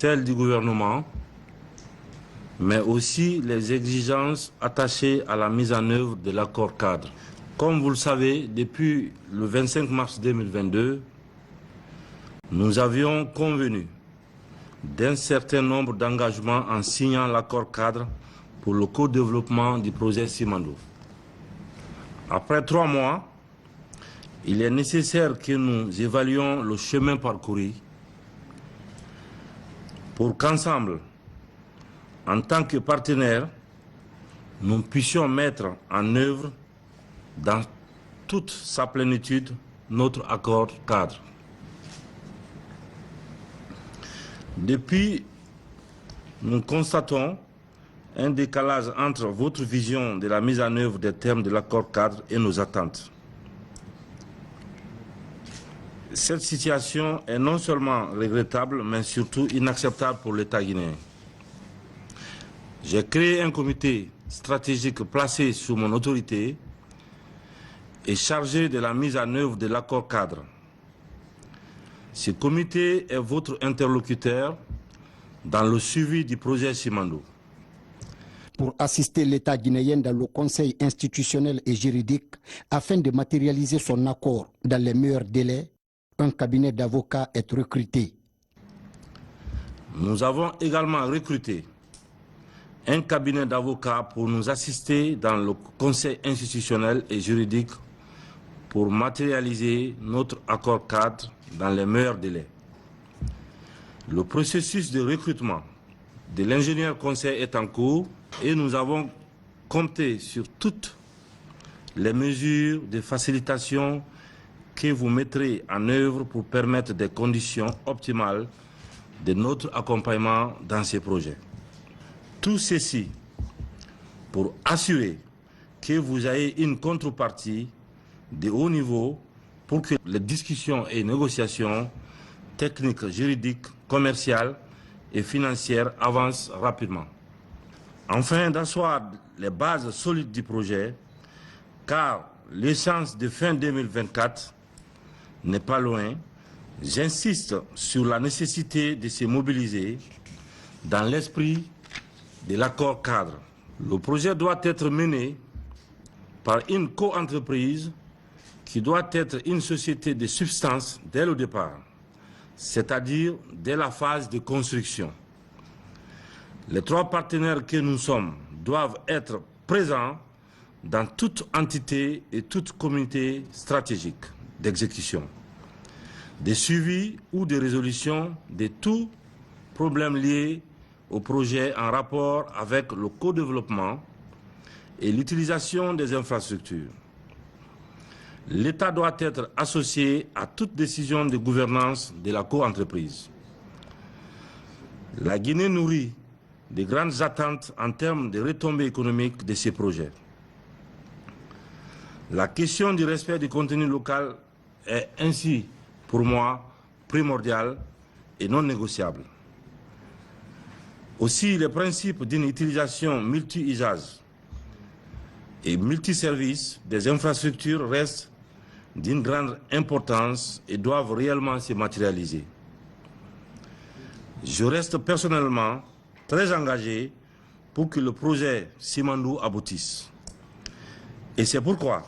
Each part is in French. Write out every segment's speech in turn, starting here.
celles du gouvernement, mais aussi les exigences attachées à la mise en œuvre de l'accord cadre. Comme vous le savez, depuis le 25 mars 2022, nous avions convenu d'un certain nombre d'engagements en signant l'accord cadre pour le co-développement du projet Simandou. Après 3 mois, il est nécessaire que nous évaluions le chemin parcouru pour qu'ensemble, en tant que partenaires, nous puissions mettre en œuvre dans toute sa plénitude notre accord cadre. Depuis, nous constatons un décalage entre votre vision de la mise en œuvre des termes de l'accord cadre et nos attentes. Cette situation est non seulement regrettable, mais surtout inacceptable pour l'État guinéen. J'ai créé un comité stratégique placé sous mon autorité et chargé de la mise en œuvre de l'accord cadre. Ce comité est votre interlocuteur dans le suivi du projet Simandou. Pour assister l'État guinéen dans le conseil institutionnel et juridique afin de matérialiser son accord dans les meilleurs délais, un cabinet d'avocats est recruté. Nous avons également recruté un cabinet d'avocats pour nous assister dans le conseil institutionnel et juridique pour matérialiser notre accord cadre dans les meilleurs délais. Le processus de recrutement de l'ingénieur conseil est en cours et nous avons compté sur toutes les mesures de facilitation que vous mettrez en œuvre pour permettre des conditions optimales de notre accompagnement dans ces projets. Tout ceci pour assurer que vous ayez une contrepartie de haut niveau pour que les discussions et négociations techniques, juridiques, commerciales et financières avancent rapidement. Afin d'asseoir les bases solides du projet, car l'échéance de fin 2024 n'est pas loin, j'insiste sur la nécessité de se mobiliser dans l'esprit de l'accord cadre. Le projet doit être mené par une co-entreprise qui doit être une société de substance dès le départ, c'est-à-dire dès la phase de construction. Les 3 partenaires que nous sommes doivent être présents dans toute entité et toute communauté stratégique d'exécution, de suivi ou de résolution de tout problème lié au projet en rapport avec le co-développement et l'utilisation des infrastructures. L'État doit être associé à toute décision de gouvernance de la co-entreprise. La Guinée nourrit de grandes attentes en termes de retombées économiques de ces projets. La question du respect du contenu local est ainsi, pour moi, primordiale et non négociable. Aussi, les principes d'une utilisation multi-usage et multiservices des infrastructures restent d'une grande importance et doivent réellement se matérialiser. Je reste personnellement très engagé pour que le projet Simandou aboutisse. Et c'est pourquoi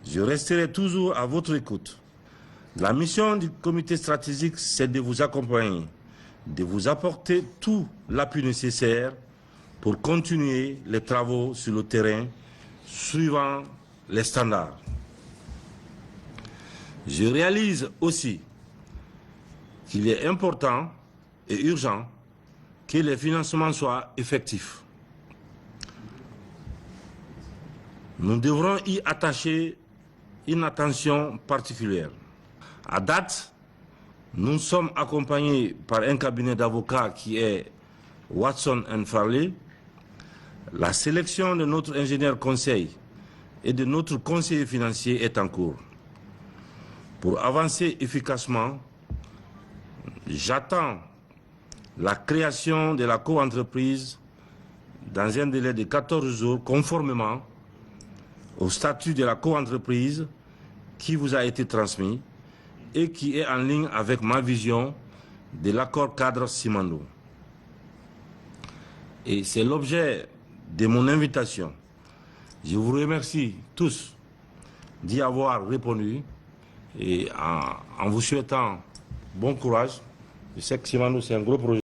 je resterai toujours à votre écoute. La mission du comité stratégique, c'est de vous accompagner, de vous apporter tout l'appui nécessaire pour continuer les travaux sur le terrain suivant les standards. Je réalise aussi qu'il est important et urgent que les financements soient effectifs. Nous devrons y attacher une attention particulière. À date, nous sommes accompagnés par un cabinet d'avocats qui est Watson & Farley. La sélection de notre ingénieur conseil et de notre conseiller financier est en cours. Pour avancer efficacement, j'attends la création de la co-entreprise dans un délai de 14 jours conformément au statut de la co-entreprise qui vous a été transmis et qui est en ligne avec ma vision de l'accord cadre Simandou. Et c'est l'objet de mon invitation. Je vous remercie tous d'y avoir répondu et en vous souhaitant bon courage. Je sais que Simandou, c'est un gros projet.